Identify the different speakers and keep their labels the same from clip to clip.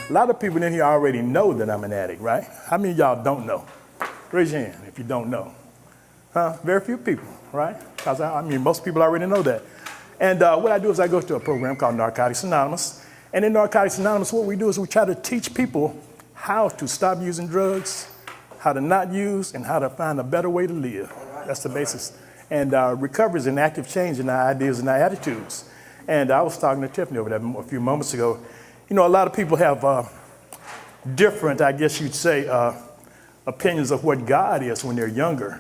Speaker 1: A lot of people in here already know that I'm an addict, right? How many of y'all don't know? Raise your hand if you don't know. Very few people, right? Because I mean, most people already know that. And what I do is I go to a program called Narcotics Anonymous. And in Narcotics Anonymous, what we do is we try to teach people how to stop using drugs, how to not use, and how to find a better way to live. That's the basis. And recovery is an active change in our ideas and our attitudes. And I was talking to Tiffany over there a few moments ago. You know, a lot of people have different, I guess you'd say, opinions of what God is when they're younger.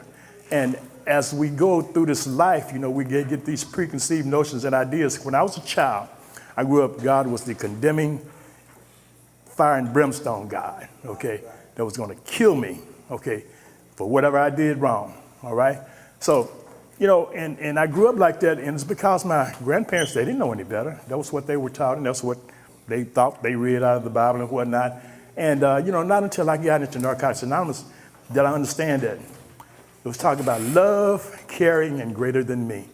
Speaker 1: And as we go through this life, you know, we get these preconceived notions and ideas. When I was a child, I grew up, God was the condemning fire and brimstone God, okay, that was going to kill me, okay, for whatever I did wrong, all right? So, you know, and I grew up like that, and it's because my grandparents, they didn't know any better. That was what they were taught, and that's what they thought they read out of the Bible and whatnot. And, you know, not until I got into Narcotics Anonymous did I understand that. It was talking about love, caring, and greater than me.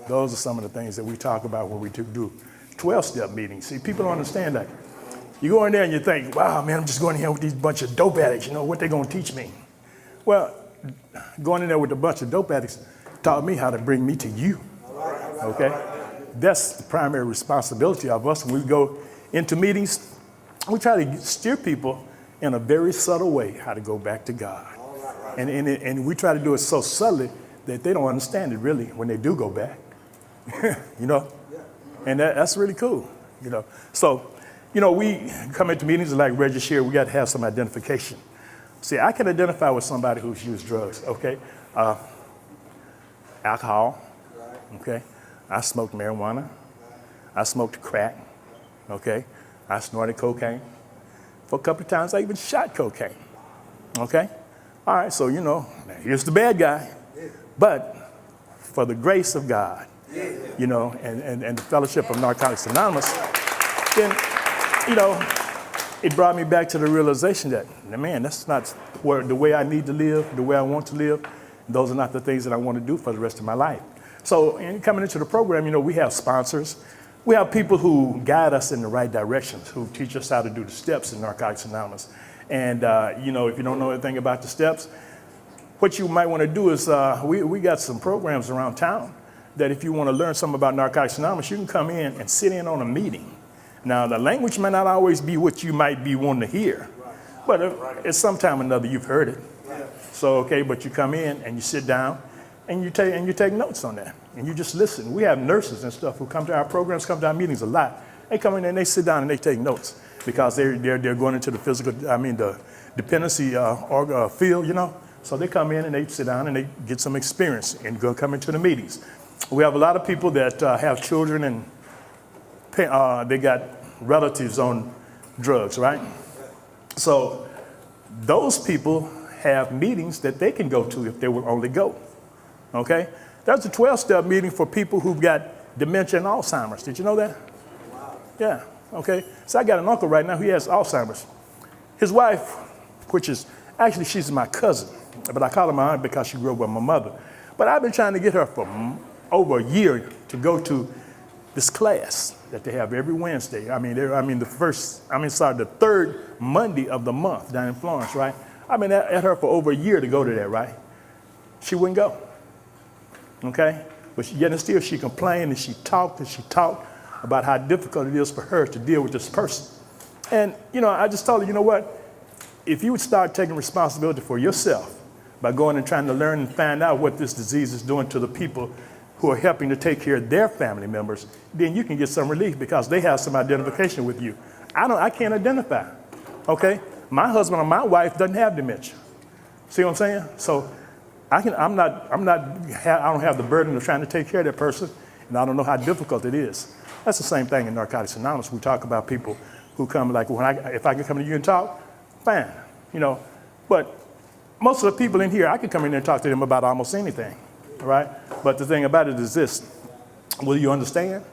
Speaker 1: Those are some of the things that we talk about when we do 12-step meetings. See, people don't understand that. You go in there and you think, wow, man, I'm just going in here with these bunch of dope addicts. You know, what they going to teach me? Well, going in there with a bunch of dope addicts taught me how to bring me to you, okay? That's the primary responsibility of us. When we go into meetings, we try to steer people in a very subtle way how to go back to God. And we try to do it so subtly that they don't understand it really when they do go back, you know? And that's really cool, you know? So, you know, we come into meetings like Reggie shared, we got to have some identification. See, I can identify with somebody who's used drugs, okay? Alcohol, okay? I smoked marijuana. I smoked crack, okay? I snorted cocaine. For a couple of times, I even shot cocaine, okay? All right, so, you know, here's the bad guy. But for the grace of God, you know, and the fellowship of Narcotics Anonymous, then, you know, it brought me back to the realization that, man, that's not the way I need to live, the way I want to live. Those are not the things that I want to do for the rest of my life. So in coming into the program, you know, we have sponsors. We have people who guide us in the right directions, who teach us how to do the steps in Narcotics Anonymous. And, you know, if you don't know anything about the steps, what you might want to do is we got some programs around town that if you want to learn something about Narcotics Anonymous, you can come in and sit in on a meeting. Now, the language may not always be what you might be wanting to hear, but at some time or another you've heard it. So, okay, but you come in and you sit down and you take notes on that and you just listen. We have nurses and stuff who come to our programs, come to our meetings a lot. They come in and they sit down and they take notes because they're going into the the dependency field, you know. So they come in and they sit down and they get some experience and come into the meetings. We have a lot of people that have children and they got relatives on drugs, right? So those people have meetings that they can go to if they will only go, okay? That's a 12-step meeting for people who've got dementia and Alzheimer's. Did you know that? Wow. Yeah, okay. So I got an uncle right now who has Alzheimer's. His wife, which is, actually she's my cousin, but I call her my aunt because she grew up with my mother. But I've been trying to get her for over a year to go to this class that they have every Wednesday. The third Monday of the month down in Florence, right? I've been at her for over a year to go to that, right? She wouldn't go, okay? But yet and still she complained and she talked about how difficult it is for her to deal with this person. And, you know, I just told her, you know what? If you would start taking responsibility for yourself by going and trying to learn and find out what this disease is doing to the people who are helping to take care of their family members, then you can get some relief because they have some identification with you. I can't identify, okay? My husband or my wife doesn't have dementia. See what I'm saying? So I don't have the burden of trying to take care of that person, and I don't know how difficult it is. That's the same thing in Narcotics Anonymous. We talk about people who come like, if I can come to you and talk, fine, But most of the people in here, I could come in there and talk to them about almost anything, all right? But the thing about it is this: will you understand?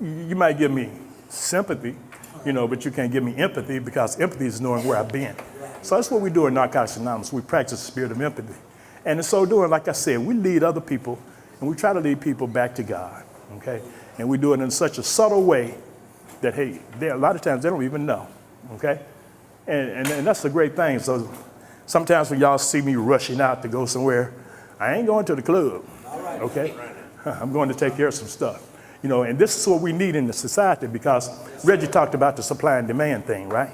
Speaker 1: You might give me sympathy, but you can't give me empathy, because empathy is knowing where I've been. So that's what we do in Narcotics Anonymous. We practice the spirit of empathy. And in so doing, like I said, we lead other people, and we try to lead people back to God, okay? And we do it in such a subtle way that, hey, a lot of times they don't even know, okay? And that's the great thing. So sometimes when y'all see me rushing out to go somewhere, I ain't going to the club, okay? I'm going to take care of some stuff. And this is what we need in the society, because Reggie talked about the supply and demand thing, right?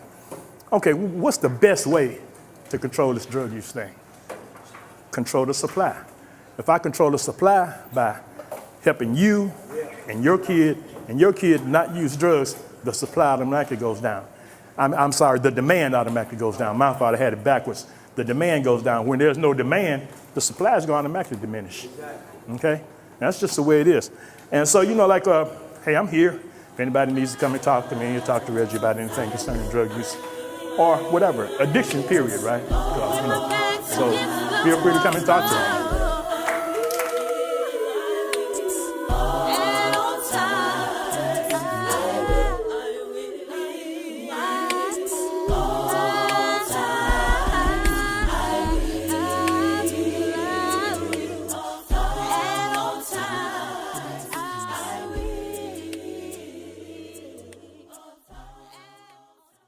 Speaker 1: Okay, what's the best way to control this drug use thing? Control the supply. If I control the supply by helping you and your kid not use drugs, the supply automatically goes down. I'm sorry, the demand automatically goes down. My father had it backwards. The demand goes down. When there's no demand, the supply is going to automatically diminish. Okay? That's just the way it is. And so, hey, I'm here. If anybody needs to come and talk to me, you talk to Reggie about anything concerning drug use or whatever, addiction period, right? So feel free to come and talk to me.